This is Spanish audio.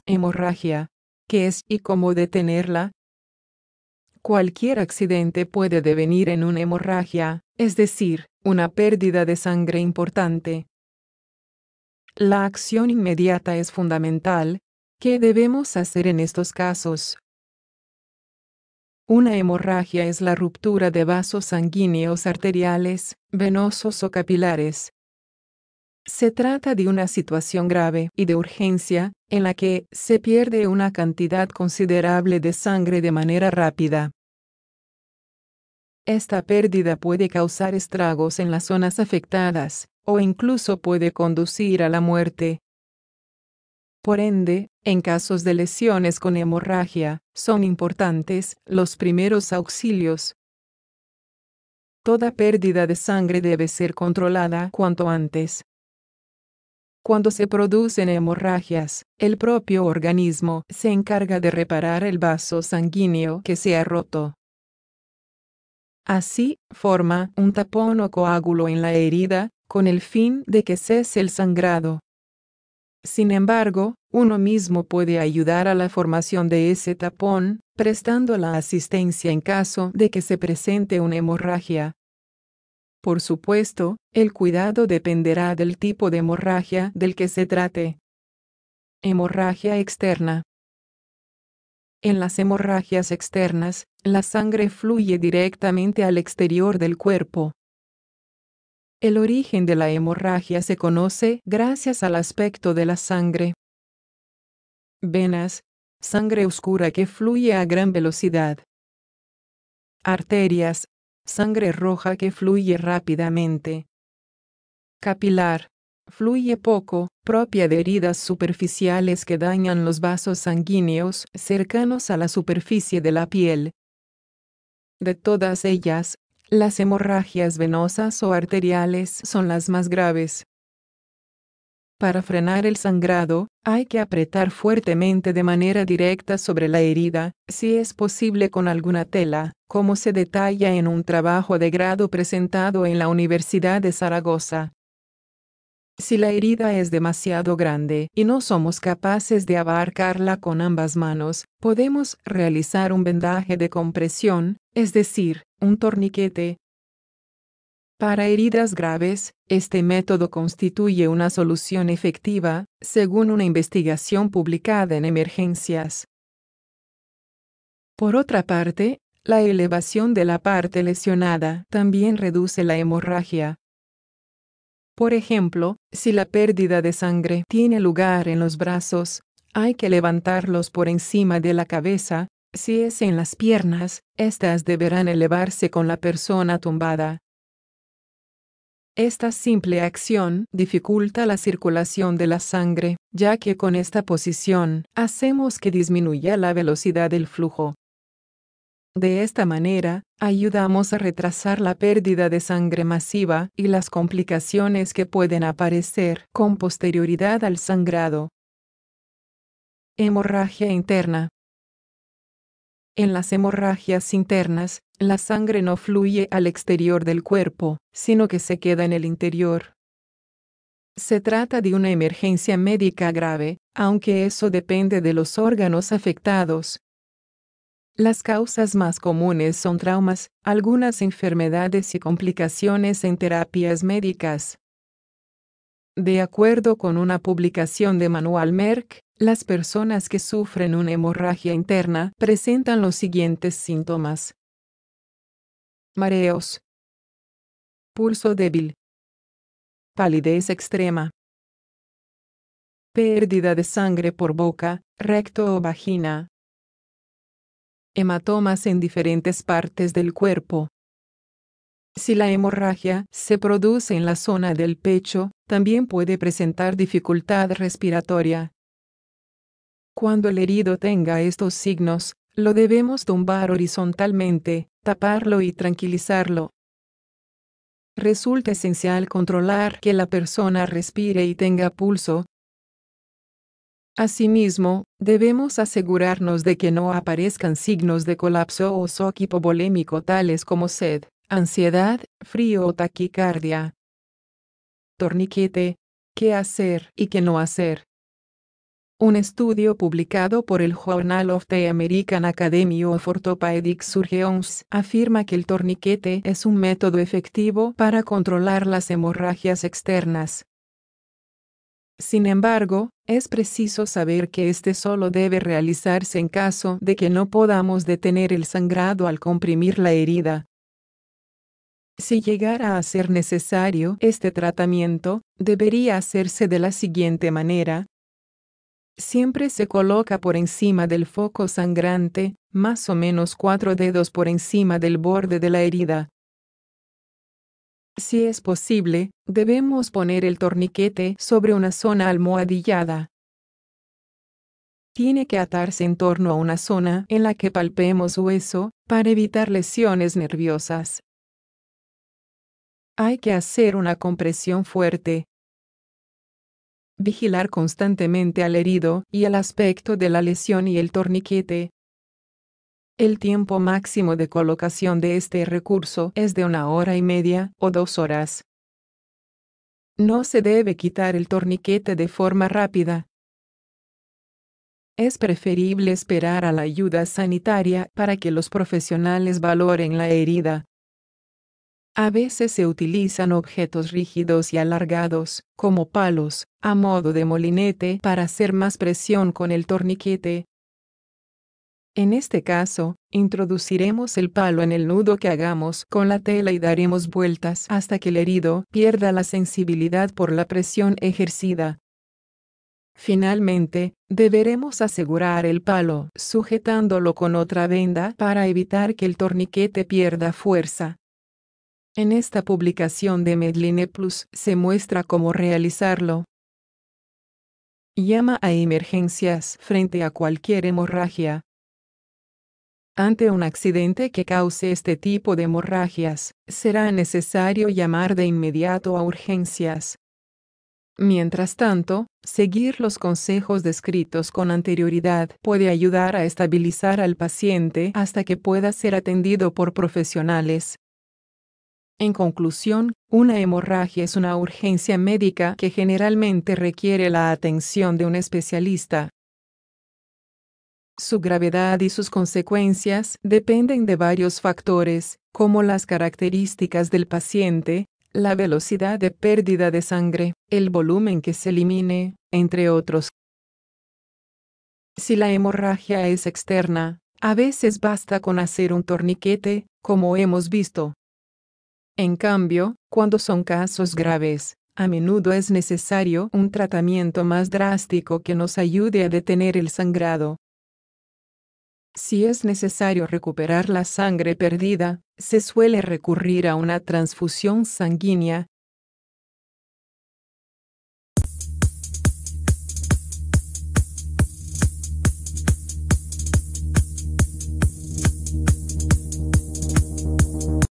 Hemorragia. ¿Qué es y cómo detenerla? Cualquier accidente puede devenir en una hemorragia, es decir, una pérdida de sangre importante. La acción inmediata es fundamental. ¿Qué debemos hacer en estos casos? Una hemorragia es la ruptura de vasos sanguíneos arteriales, venosos o capilares. Se trata de una situación grave y de urgencia, en la que se pierde una cantidad considerable de sangre de manera rápida. Esta pérdida puede causar estragos en las zonas afectadas, o incluso puede conducir a la muerte. Por ende, en casos de lesiones con hemorragia, son importantes los primeros auxilios. Toda pérdida de sangre debe ser controlada cuanto antes. Cuando se producen hemorragias, el propio organismo se encarga de reparar el vaso sanguíneo que se ha roto. Así, forma un tapón o coágulo en la herida, con el fin de que cese el sangrado. Sin embargo, uno mismo puede ayudar a la formación de ese tapón, prestando la asistencia en caso de que se presente una hemorragia. Por supuesto, el cuidado dependerá del tipo de hemorragia del que se trate. Hemorragia externa. En las hemorragias externas, la sangre fluye directamente al exterior del cuerpo. El origen de la hemorragia se conoce gracias al aspecto de la sangre. Venas, sangre oscura que fluye a gran velocidad. Arterias, sangre roja que fluye rápidamente. Capilar, fluye poco, propia de heridas superficiales que dañan los vasos sanguíneos cercanos a la superficie de la piel. De todas ellas, las hemorragias venosas o arteriales son las más graves. Para frenar el sangrado, hay que apretar fuertemente de manera directa sobre la herida, si es posible con alguna tela, como se detalla en un trabajo de grado presentado en la Universidad de Zaragoza. Si la herida es demasiado grande y no somos capaces de abarcarla con ambas manos, podemos realizar un vendaje de compresión, es decir, un torniquete. Para heridas graves, este método constituye una solución efectiva, según una investigación publicada en Emergencias. Por otra parte, la elevación de la parte lesionada también reduce la hemorragia. Por ejemplo, si la pérdida de sangre tiene lugar en los brazos, hay que levantarlos por encima de la cabeza. Si es en las piernas, estas deberán elevarse con la persona tumbada. Esta simple acción dificulta la circulación de la sangre, ya que con esta posición hacemos que disminuya la velocidad del flujo. De esta manera, ayudamos a retrasar la pérdida de sangre masiva y las complicaciones que pueden aparecer con posterioridad al sangrado. Hemorragia interna. En las hemorragias internas, la sangre no fluye al exterior del cuerpo, sino que se queda en el interior. Se trata de una emergencia médica grave, aunque eso depende de los órganos afectados. Las causas más comunes son traumas, algunas enfermedades y complicaciones en terapias médicas. De acuerdo con una publicación de Manual Merck, las personas que sufren una hemorragia interna presentan los siguientes síntomas: mareos, pulso débil, palidez extrema, pérdida de sangre por boca, recto o vagina, hematomas en diferentes partes del cuerpo. Si la hemorragia se produce en la zona del pecho, también puede presentar dificultad respiratoria. Cuando el herido tenga estos signos, lo debemos tumbar horizontalmente, taparlo y tranquilizarlo. Resulta esencial controlar que la persona respire y tenga pulso. Asimismo, debemos asegurarnos de que no aparezcan signos de colapso o shock hipovolémico tales como sed, ansiedad, frío o taquicardia. Torniquete, ¿qué hacer y qué no hacer? Un estudio publicado por el Journal of the American Academy of Orthopedic Surgeons afirma que el torniquete es un método efectivo para controlar las hemorragias externas. Sin embargo, es preciso saber que este solo debe realizarse en caso de que no podamos detener el sangrado al comprimir la herida. Si llegara a ser necesario este tratamiento, debería hacerse de la siguiente manera. Siempre se coloca por encima del foco sangrante, más o menos 4 dedos por encima del borde de la herida. Si es posible, debemos poner el torniquete sobre una zona almohadillada. Tiene que atarse en torno a una zona en la que palpemos hueso, para evitar lesiones nerviosas. Hay que hacer una compresión fuerte. Vigilar constantemente al herido y el aspecto de la lesión y el torniquete. El tiempo máximo de colocación de este recurso es de 1 hora y media o 2 horas. No se debe quitar el torniquete de forma rápida. Es preferible esperar a la ayuda sanitaria para que los profesionales valoren la herida. A veces se utilizan objetos rígidos y alargados, como palos, a modo de molinete para hacer más presión con el torniquete. En este caso, introduciremos el palo en el nudo que hagamos con la tela y daremos vueltas hasta que el herido pierda la sensibilidad por la presión ejercida. Finalmente, deberemos asegurar el palo sujetándolo con otra venda para evitar que el torniquete pierda fuerza. En esta publicación de Medline Plus se muestra cómo realizarlo. Llama a emergencias frente a cualquier hemorragia. Ante un accidente que cause este tipo de hemorragias, será necesario llamar de inmediato a urgencias. Mientras tanto, seguir los consejos descritos con anterioridad puede ayudar a estabilizar al paciente hasta que pueda ser atendido por profesionales. En conclusión, una hemorragia es una urgencia médica que generalmente requiere la atención de un especialista. Su gravedad y sus consecuencias dependen de varios factores, como las características del paciente, la velocidad de pérdida de sangre, el volumen que se elimine, entre otros. Si la hemorragia es externa, a veces basta con hacer un torniquete, como hemos visto. En cambio, cuando son casos graves, a menudo es necesario un tratamiento más drástico que nos ayude a detener el sangrado. Si es necesario recuperar la sangre perdida, se suele recurrir a una transfusión sanguínea,